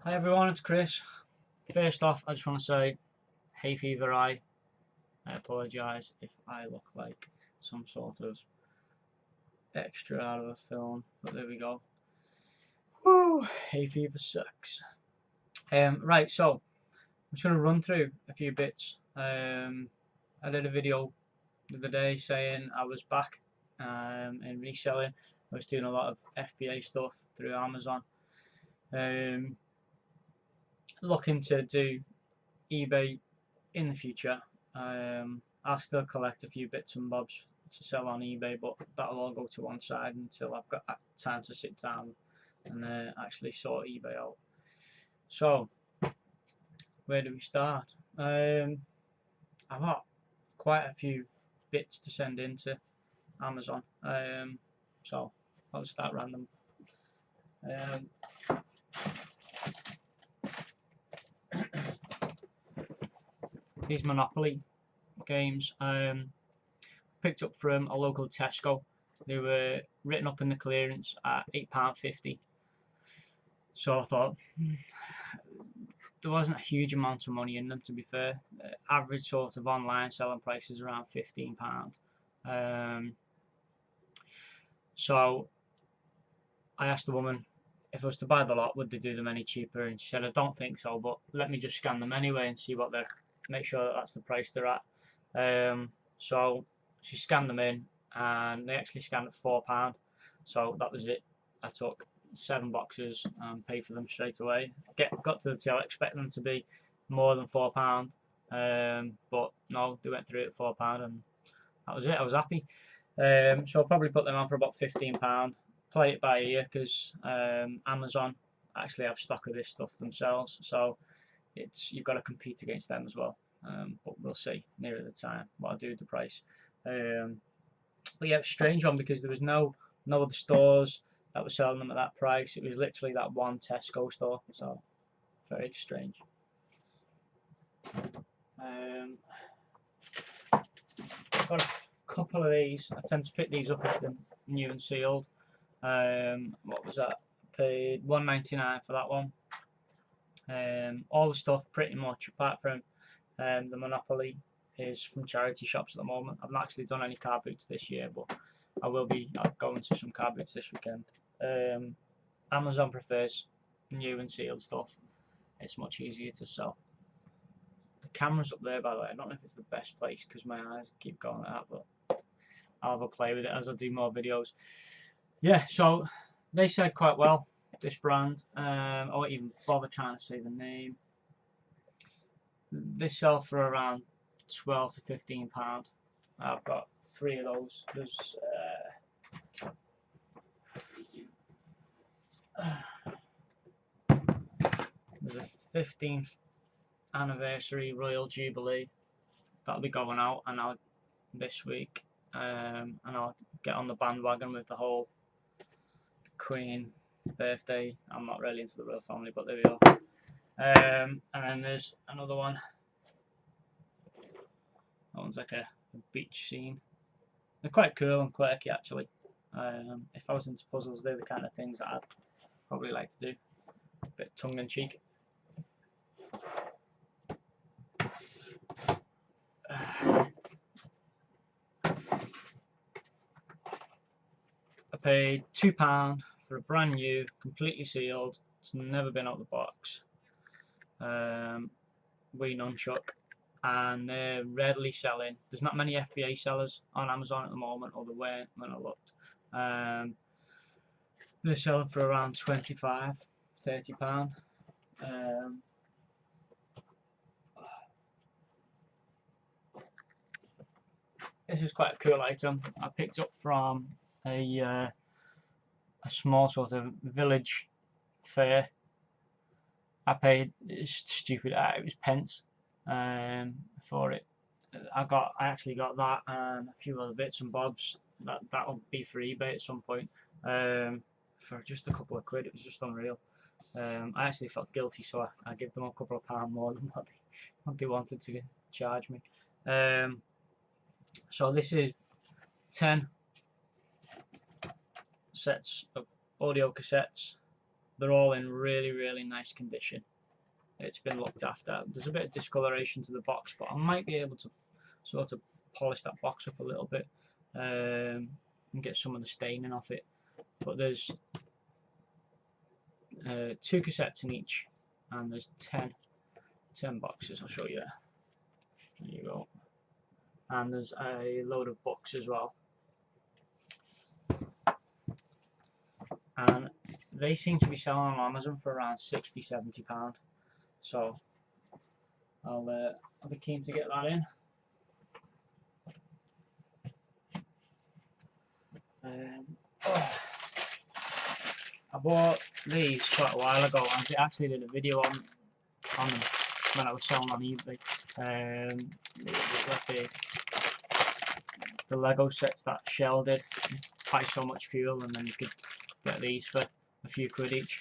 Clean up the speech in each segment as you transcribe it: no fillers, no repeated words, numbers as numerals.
Hi everyone, it's Chris. First off, I just want to say, hay fever eye. I apologise if I look like some sort of extra out of a film, but there we go. Woo, hay fever sucks. Right, so I'm just going to run through a few bits. I did a video the other day saying I was back in reselling. I was doing a lot of FBA stuff through Amazon. Looking to do eBay in the future. I'll still collect a few bits and bobs to sell on eBay, but that'll all go to one side until I've got time to sit down and actually sort eBay out. So, where do we start? I've got quite a few bits to send into Amazon, so I'll start random. These Monopoly games picked up from a local Tesco. They were written up in the clearance at £8.50. So I thought there wasn't a huge amount of money in them, to be fair. Average sort of online selling price is around £15. So I asked the woman if I was to buy the lot, would they do them any cheaper? And she said, I don't think so, but let me just scan them anyway and see what they're, make sure that that's the price they're at. So she scanned them in, and they actually scanned at £4. So that was it. I took 7 boxes and paid for them straight away. Got to the till, expecting them to be more than £4, but no, they went through at £4, and that was it. I was happy. So I'll probably put them on for about £15. Play it by ear, because Amazon actually have stock of this stuff themselves, so you've got to compete against them as well. But we'll see nearer the time what I do with the price. But yeah, it was a strange one because there was no other stores that were selling them at that price. It was literally that one Tesco store, so very strange. Got a couple of these. I tend to pick these up if they're new and sealed. What was that? Paid £1.99 for that one. All the stuff pretty much, apart from the Monopoly, is from charity shops at the moment. I've not actually done any car boots this year, but I will be going to some car boots this weekend. Amazon prefers new and sealed stuff. It's much easier to sell. The camera's up there, by the way. I don't know if it's the best place because my eyes keep going at that, but I'll have a play with it as I do more videos. Yeah, so they said quite well, this brand. I won't even bother trying to say the name. They sell for around £12 to £15. I've got 3 of those. There's a 15th anniversary Royal Jubilee that'll be going out this week, and I'll get on the bandwagon with the whole Queen birthday. I'm not really into the royal family, but there we go. And then there's another one. That one's like a beach scene. They're quite cool and quirky, actually. If I was into puzzles, they're the kind of things that I'd probably like to do. A bit tongue-in-cheek. I paid £2 for a brand new, completely sealed. It's never been out of the box. Wii nunchuck, and they're readily selling. There's not many FBA sellers on Amazon at the moment, or there weren't when I looked. They're selling for around £25, £30. This is quite a cool item. I picked up from a small sort of village fair. I paid, it's stupid, it was pence for it. I actually got that and a few other bits and bobs. That'll be for eBay at some point, for just a couple of quid. It was just unreal. I actually felt guilty, so I gave them a couple of pounds more than what they wanted to charge me. So this is 10 sets of audio cassettes, they're all in really, really nice condition. It's been looked after. There's a bit of discoloration to the box, but I might be able to sort of polish that box up a little bit and get some of the staining off it. But there's 2 cassettes in each, and there's 10 boxes. I'll show you. There you go. And there's a load of books as well. And they seem to be selling on Amazon for around £60–70. So I'll be keen to get that in. I bought these quite a while ago, and I actually did a video on them when I was selling on eBay. The Lego sets that Shell did, buy so much fuel, and then you could get these for a few quid each.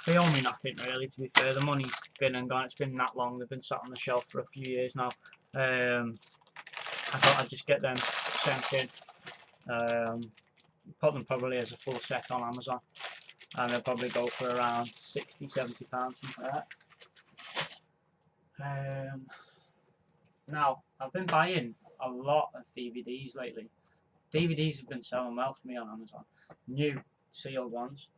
They owe me nothing really, to be fair. The money's been and gone. It's been that long. They've been sat on the shelf for a few years now. I thought I'd just get them sent in. Put them probably as a full set on Amazon, and they'll probably go for around £60–70, something like that. Now, I've been buying a lot of DVDs lately. DVDs have been selling well for me on Amazon. New sealed ones,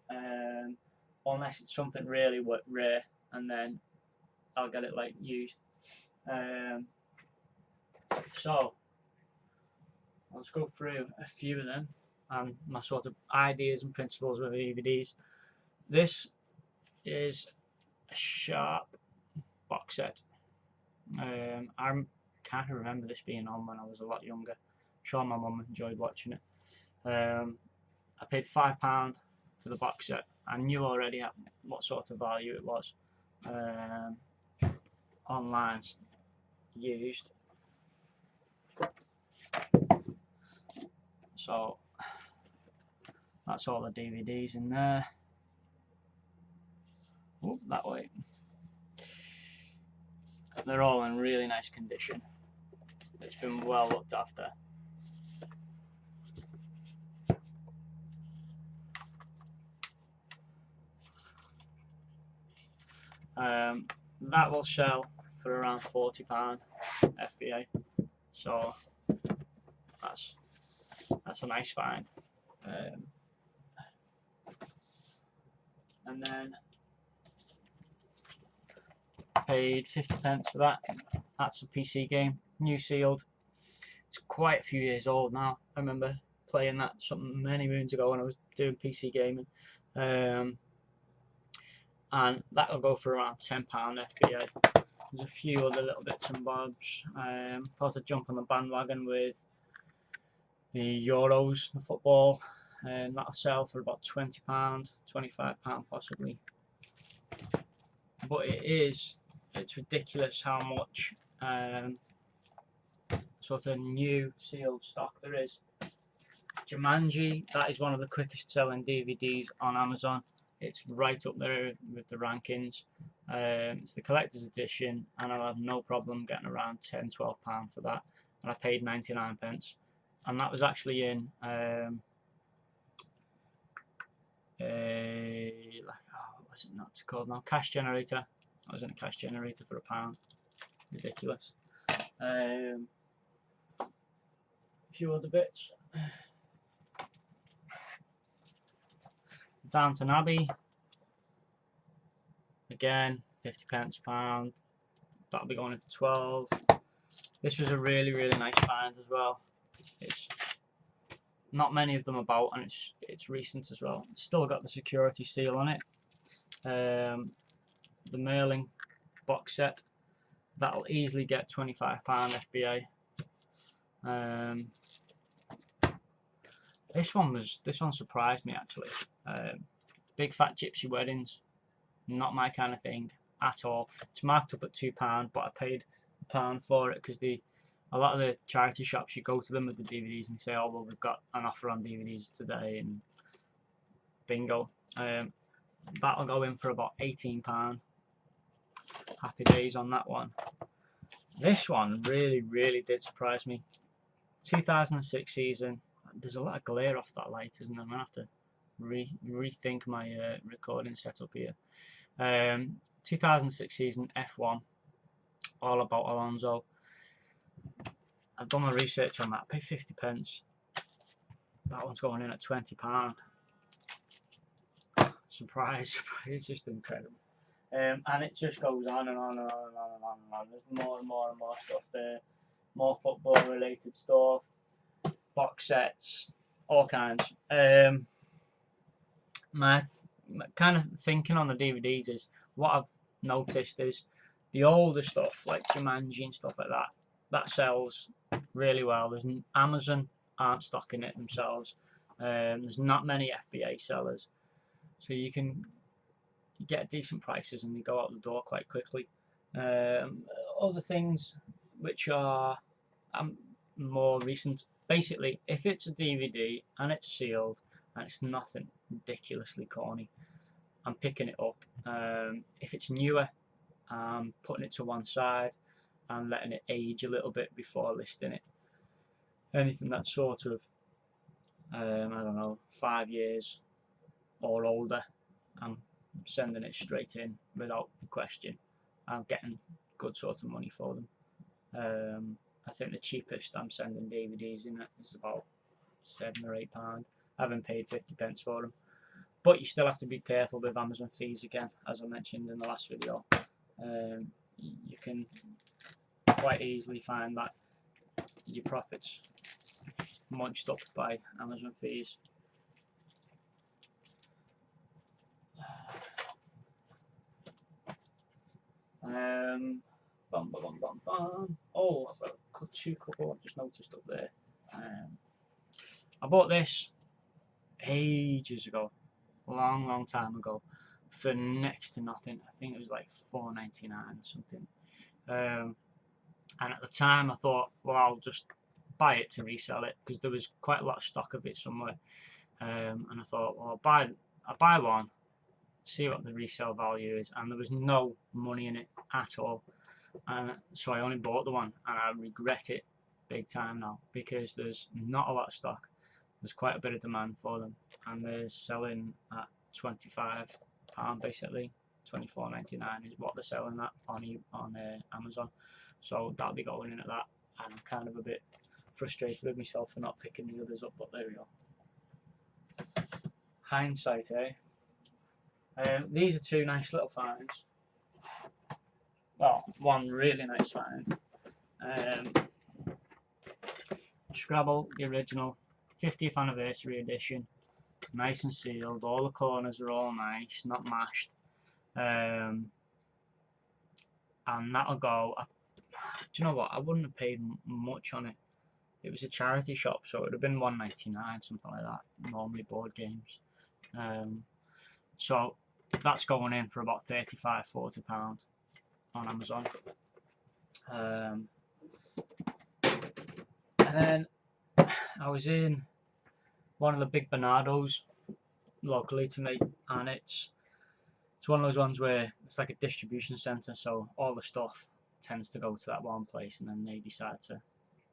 unless it's something really rare, and then I'll get it like used. So let's go through a few of them and my sort of ideas and principles with DVDs. This is a Sharp box set. I can't remember this being on when I was a lot younger. I'm sure my mum enjoyed watching it. I paid £5 for the box set. I knew already what sort of value it was. Online used. So that's all the DVDs in there. Oop, that way. They're all in really nice condition. It's been well looked after. That will sell for around £40 FBA. So that's a nice find. And then paid 50p for that. That's a PC game, new sealed. It's quite a few years old now. I remember playing that something many moons ago when I was doing PC gaming. And that'll go for around £10 FBA. There's a few other little bits and bobs. Thought I'd jump on the bandwagon with the Euros, the football, and that'll sell for about £20, £25 possibly. But it's ridiculous how much sort of new sealed stock there is. Jumanji, that is one of the quickest selling DVDs on Amazon. It's right up there with the rankings. It's the collector's edition, and I'll have no problem getting around £10–12 for that. And I paid 99p, and that was actually in what was it not called now? Cash Generator. I was in a Cash Generator for £1. Ridiculous. A few other bits. Downton Abbey, again 50p a pound. That'll be going into 12. This was a really nice find as well. It's not many of them about, and it's recent as well. It's still got the security seal on it. The Merlin box set, that'll easily get £25 FBA. This one surprised me actually. Big Fat Gypsy Weddings, not my kind of thing at all. It's marked up at £2, but I paid £1 for it because a lot of the charity shops, you go to them with the DVDs and say, oh well, we've got an offer on DVDs today, and bingo. That'll go in for about £18. Happy days on that one. This one really did surprise me. 2006 season. There's a lot of glare off that light, isn't there? I'm gonna have to rethink my recording setup here. 2006 season F1, all about Alonso. I've done my research on that. I paid 50 pence. That one's going in at £20. Surprise, it's just incredible. And it just goes on and on and on and on and on and on. There's more and more and more stuff there. More football related stuff, box sets, all kinds. My kind of thinking on the DVDs is, what I've noticed is the older stuff like Jumanji and stuff like that, that sells really well. There's Amazon aren't stocking it themselves. There's not many FBA sellers, so you can get decent prices and they go out the door quite quickly. Other things which are more recent, basically, if it's a DVD and it's sealed and it's nothing ridiculously corny, I'm picking it up. If it's newer, I'm putting it to one side and letting it age a little bit before listing it. Anything that's sort of, I don't know, 5 years or older, I'm sending it straight in without question. I'm getting good sort of money for them. I think the cheapest I'm sending DVDs in is about £7 or £8. I haven't paid 50 pence for them. But you still have to be careful with Amazon fees again, as I mentioned in the last video. You can quite easily find that your profits munched up by Amazon fees. Bum, bum, bum, bum. Oh, I've got two couple I've just noticed up there. I bought this ages ago, long time ago, for next to nothing. I think it was like $4.99 or something. And at the time I thought, well, I'll just buy it to resell it, because there was quite a lot of stock of it somewhere. And I thought, well, I'll buy one, see what the resale value is, and there was no money in it at all. And so I only bought the one, and I regret it big time now, because there's not a lot of stock. There's quite a bit of demand for them, and they're selling at £25 basically. $24.99 is what they're selling at on Amazon. So that'll be going in at that, and I'm kind of a bit frustrated with myself for not picking the others up, but there we go. Hindsight, eh? These are two nice little finds. Well, one really nice find. Scrabble, the original 50th anniversary edition, nice and sealed. All the corners are all nice, not mashed. And that'll go. Do you know what? I wouldn't have paid much on it. It was a charity shop, so it would have been $1.99, something like that. Normally board games. So that's going in for about £35–40 on Amazon. And then I was in one of the big Bernardo's locally to me, and it's one of those ones where it's like a distribution centre, so all the stuff tends to go to that one place, and then they decide to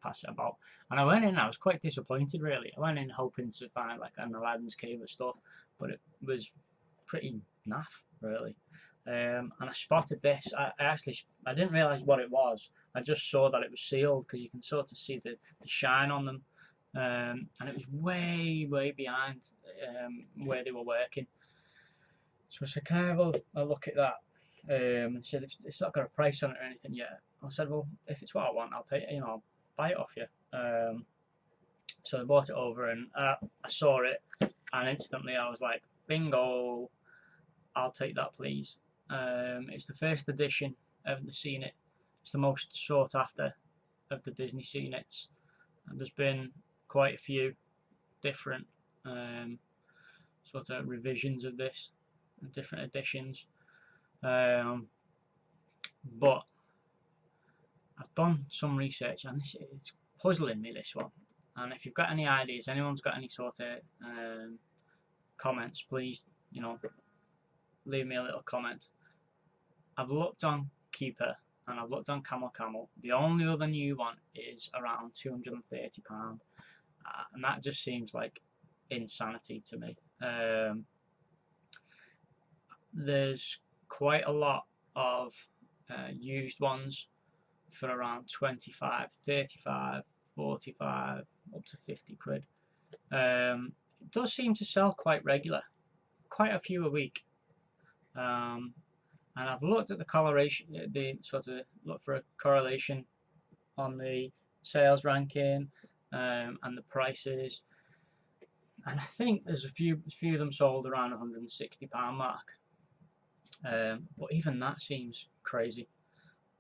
pass it about. And I went in, I was quite disappointed really. I went in hoping to find like an Aladdin's Cave of stuff, but it was pretty naff really. And I spotted this. I didn't realise what it was. I just saw that it was sealed, because you can sort of see the shine on them, and it was way behind where they were working. So I said, can I have a look at that? And she said, it's not got a price on it or anything yet. I said, well, if it's what I want, I'll pay. I'll buy it off you. So I bought it over, and I saw it, and instantly I was like, bingo, I'll take that, please. It's the first edition of the Scene-It. It's the most sought after of the Disney Scene-Its, and there's been quite a few different sort of revisions of this, different editions. But I've done some research, and it's puzzling me, this one. And if you've got any ideas, anyone's got any sort of comments, please, leave me a little comment. I've looked on Keeper and I've looked on Camel. The only other new one is around £230, and that just seems like insanity to me. There's quite a lot of used ones for around 25, 35, 45, up to 50 quid. It does seem to sell quite regular, quite a few a week. And I've looked at the correlation, the sort of look for a correlation on the sales ranking and the prices, and I think there's a few of them sold around £160 mark. But even that seems crazy.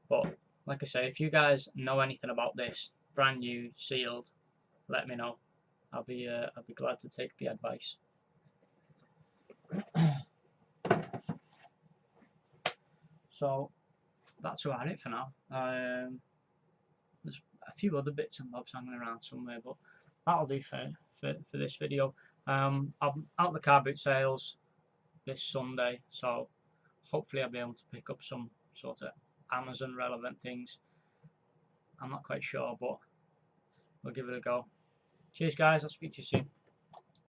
But like I say, if you guys know anything about this, brand new, sealed, let me know. I'll be glad to take the advice. So that's about it for now. There's a few other bits and bobs hanging around somewhere, but that'll do for this video. I'm out the car boot sales this Sunday, so hopefully I'll be able to pick up some sort of Amazon relevant things. I'm not quite sure, but we'll give it a go. Cheers guys, I'll speak to you soon.